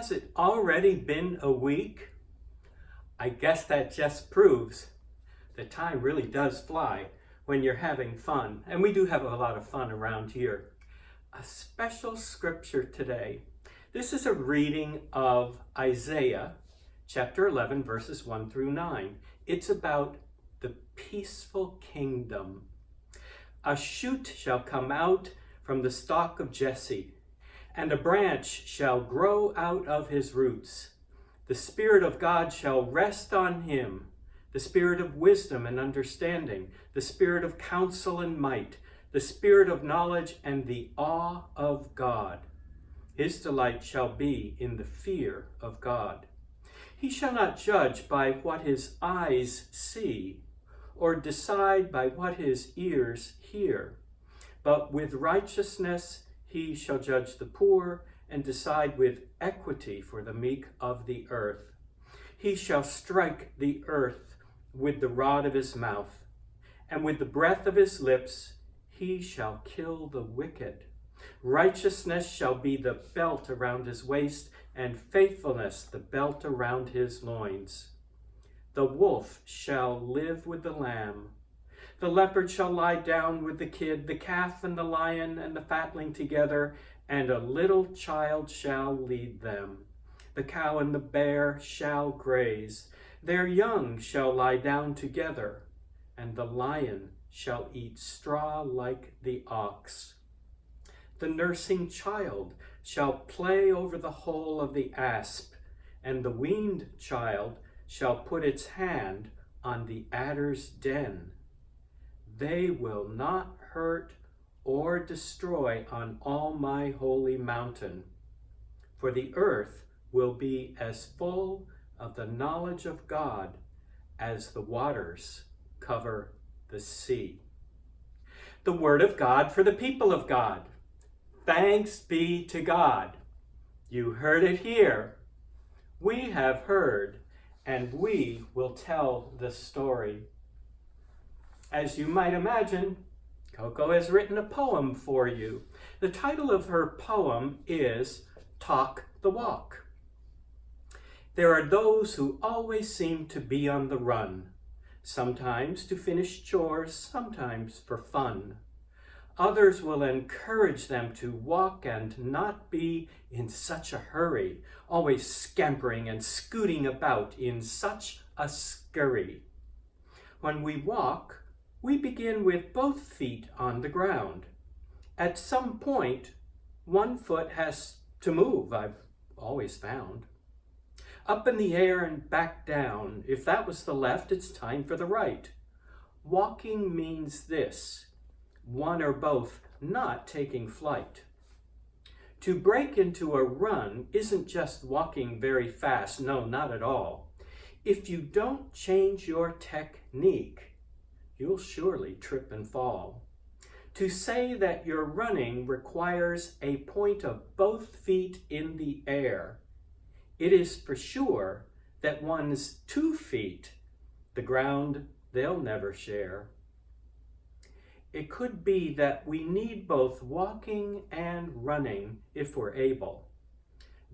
Has it already been a week? I guess that just proves that time really does fly when you're having fun. And we do have a lot of fun around here. A special scripture today. This is a reading of Isaiah chapter 11, verses 1 through 9. It's about the peaceful kingdom. A shoot shall come out from the stalk of Jesse, and a branch shall grow out of his roots. The Spirit of God shall rest on him, the Spirit of wisdom and understanding, the Spirit of counsel and might, the Spirit of knowledge and the awe of God. His delight shall be in the fear of God. He shall not judge by what his eyes see, or decide by what his ears hear, but with righteousness he shall judge the poor and decide with equity for the meek of the earth. He shall strike the earth with the rod of his mouth, and with the breath of his lips he shall kill the wicked. Righteousness shall be the belt around his waist, and faithfulness the belt around his loins. The wolf shall live with the lamb. The leopard shall lie down with the kid, the calf and the lion and the fatling together, and a little child shall lead them. The cow and the bear shall graze. Their young shall lie down together, and the lion shall eat straw like the ox. The nursing child shall play over the hole of the asp, and the weaned child shall put its hand on the adder's den. They will not hurt or destroy on all my holy mountain, for the earth will be as full of the knowledge of God as the waters cover the sea. The word of God for the people of God. Thanks be to God. You heard it here. We have heard, and we will tell the story. As you might imagine, Coco has written a poem for you. The title of her poem is Talk the Walk. There are those who always seem to be on the run, sometimes to finish chores, sometimes for fun. Others will encourage them to walk and not be in such a hurry, always scampering and scooting about in such a scurry. When we walk, we begin with both feet on the ground. At some point, one foot has to move, I've always found. Up in the air and back down. If that was the left, it's time for the right. Walking means this: one or both not taking flight. To break into a run isn't just walking very fast, no, not at all. If you don't change your technique, you'll surely trip and fall. To say that you're running requires a point of both feet in the air. It is for sure that one's 2 feet, the ground they'll never share. It could be that we need both walking and running if we're able.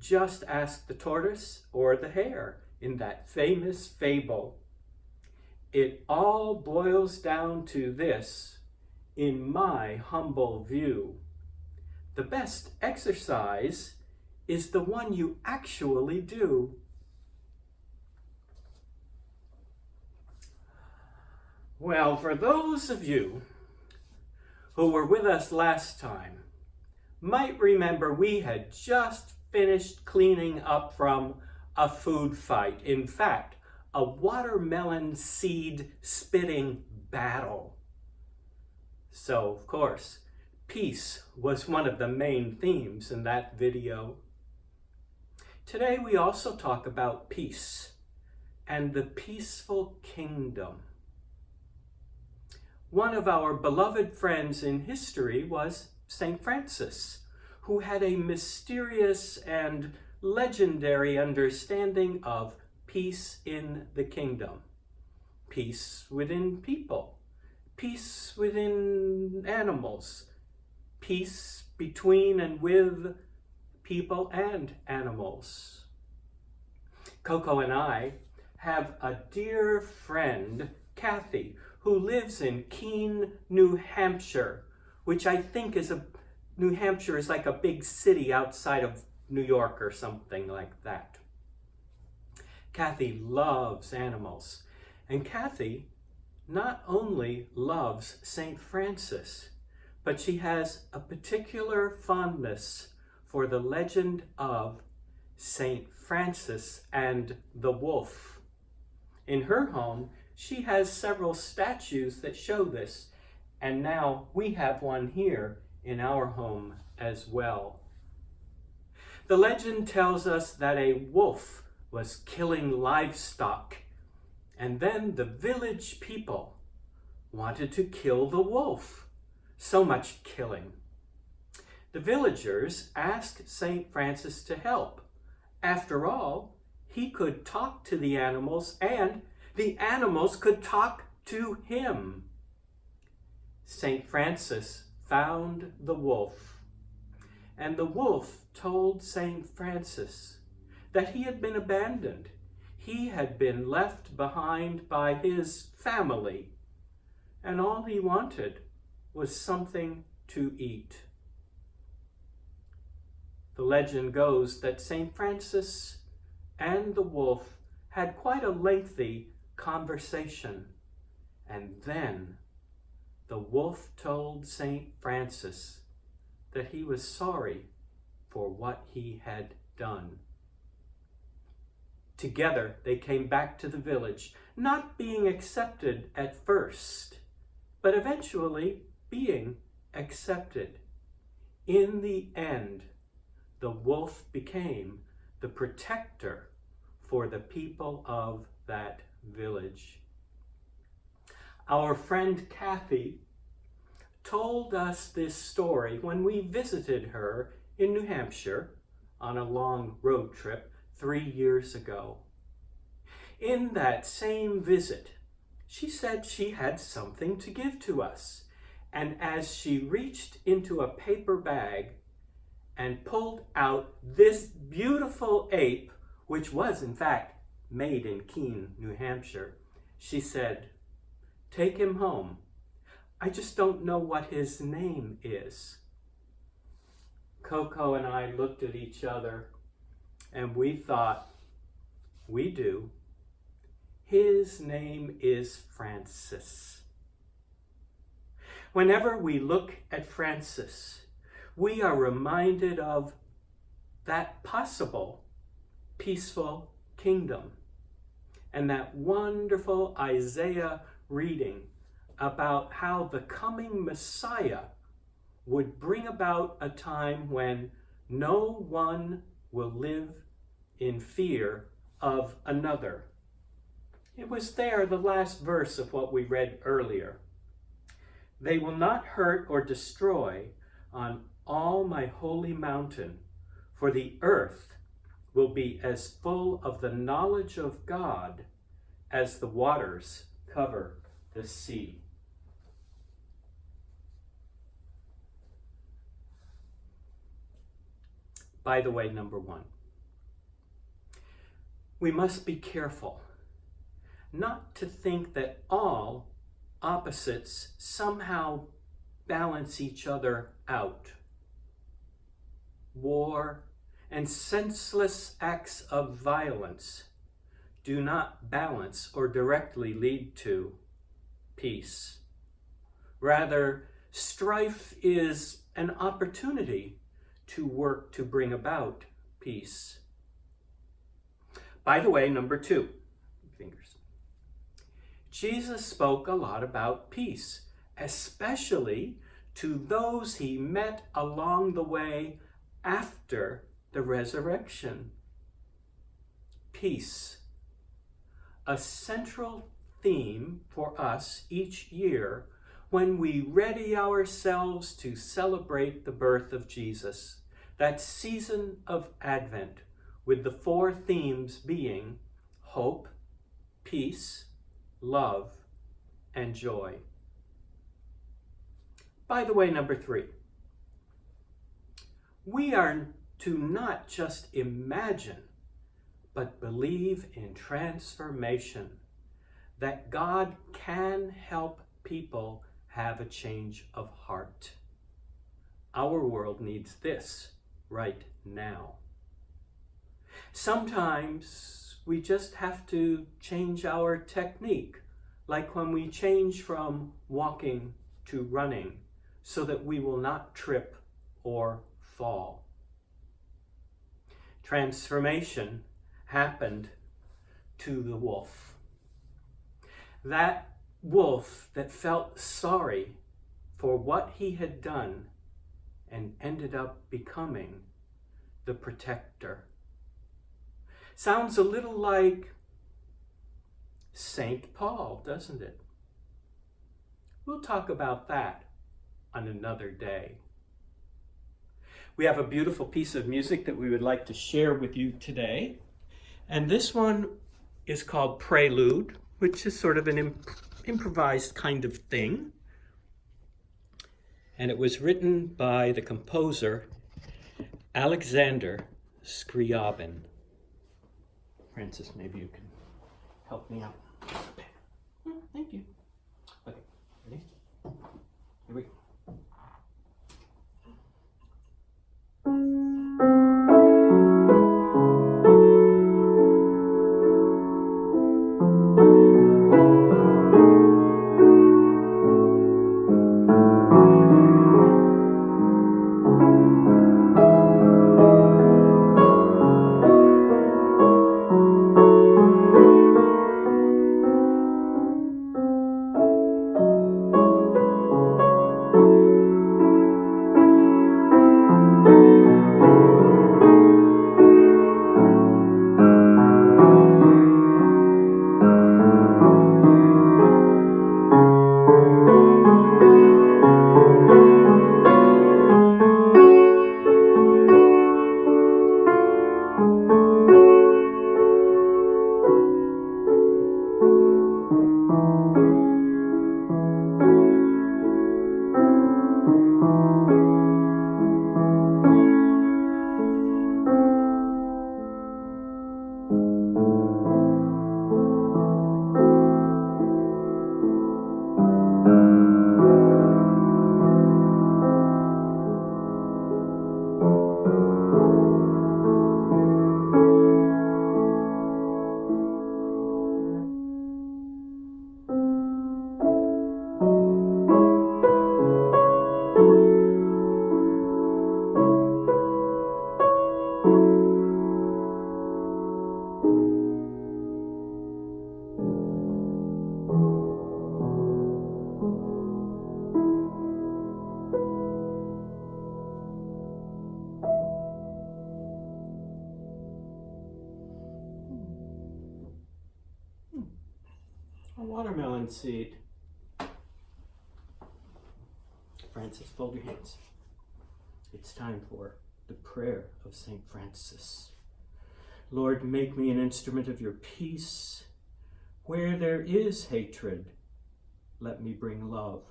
Just ask the tortoise or the hare in that famous fable. It all boils down to this, in my humble view. The best exercise is the one you actually do. Well, for those of you who were with us last time might remember we had just finished cleaning up from a food fight. In fact, a watermelon seed spitting battle. So, of course, peace was one of the main themes in that video. Today we also talk about peace and the peaceful kingdom. One of our beloved friends in history was St. Francis, who had a mysterious and legendary understanding of peace in the kingdom, peace within people, peace within animals, peace between and with people and animals. Coco and I have a dear friend, Kathy, who lives in Keene, New Hampshire, which I think New Hampshire is like a big city outside of New York or something like that. Kathy loves animals, and Kathy not only loves St. Francis, but she has a particular fondness for the legend of St. Francis and the wolf. In her home, she has several statues that show this, and now we have one here in our home as well. The legend tells us that a wolf was killing livestock, and then the village people wanted to kill the wolf. So much killing. The villagers asked St. Francis to help. After all, he could talk to the animals, and the animals could talk to him. St. Francis found the wolf, and the wolf told St. Francis that he had been abandoned. He had been left behind by his family, and all he wanted was something to eat. The legend goes that St. Francis and the wolf had quite a lengthy conversation, and then the wolf told St. Francis that he was sorry for what he had done. Together they came back to the village, not being accepted at first, but eventually being accepted. In the end, the wolf became the protector for the people of that village. Our friend Kathy told us this story when we visited her in New Hampshire on a long road trip 3 years ago. In that same visit, she said she had something to give to us, and as she reached into a paper bag and pulled out this beautiful ape, which was in fact made in Keene, New Hampshire, she said, "Take him home. I just don't know what his name is." Coco and I looked at each other and we thought, we do. His name is Francis. Whenever we look at Francis, we are reminded of that possible peaceful kingdom and that wonderful Isaiah reading about how the coming Messiah would bring about a time when no one will live in fear of another. It was there, the last verse of what we read earlier. They will not hurt or destroy on all my holy mountain, for the earth will be as full of the knowledge of God as the waters cover the sea. By the way, number one, we must be careful not to think that all opposites somehow balance each other out. War and senseless acts of violence do not balance or directly lead to peace. Rather, strife is an opportunity to work to bring about peace. By the way, number two, fingers. Jesus spoke a lot about peace, especially to those he met along the way after the resurrection. Peace, a central theme for us each year when we ready ourselves to celebrate the birth of Jesus, that season of Advent, with the 4 themes being hope, peace, love, and joy. By the way, number 3, we are to not just imagine, but believe in transformation, that God can help people have a change of heart. Our world needs this right now. Sometimes we just have to change our technique, like when we change from walking to running, so that we will not trip or fall. Transformation happened to the wolf. That wolf that felt sorry for what he had done and ended up becoming the protector. Sounds a little like St. Paul, doesn't it? We'll talk about that on another day. We have a beautiful piece of music that we would like to share with you today. And this one is called Prelude, which is sort of an improvised kind of thing. And it was written by the composer Alexander Scriabin. Francis, maybe you can help me out. Thank you. Okay, ready? Here we go. A watermelon seed. Francis, fold your hands. It's time for the prayer of St. Francis. Lord, make me an instrument of your peace. Where there is hatred, let me bring love.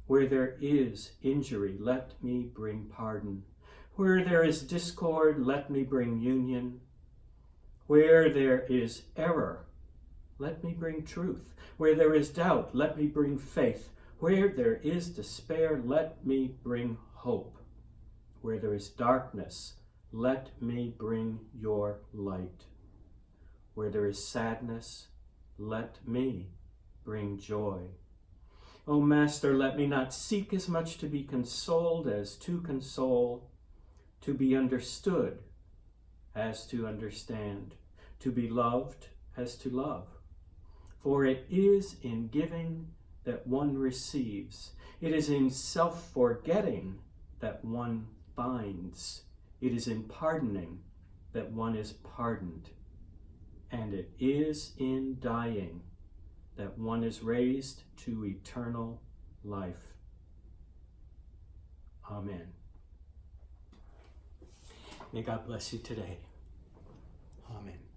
Where there is injury, let me bring pardon. Where there is discord, let me bring union. Where there is error, let me bring truth. Where there is doubt, let me bring faith. Where there is despair, let me bring hope. Where there is darkness, let me bring your light. Where there is sadness, let me bring joy. O Master, let me not seek as much to be consoled as to console, to be understood as to understand, to be loved as to love. For it is in giving that one receives. It is in self-forgetting that one finds. It is in pardoning that one is pardoned. And it is in dying that one is raised to eternal life. Amen. May God bless you today. Amen.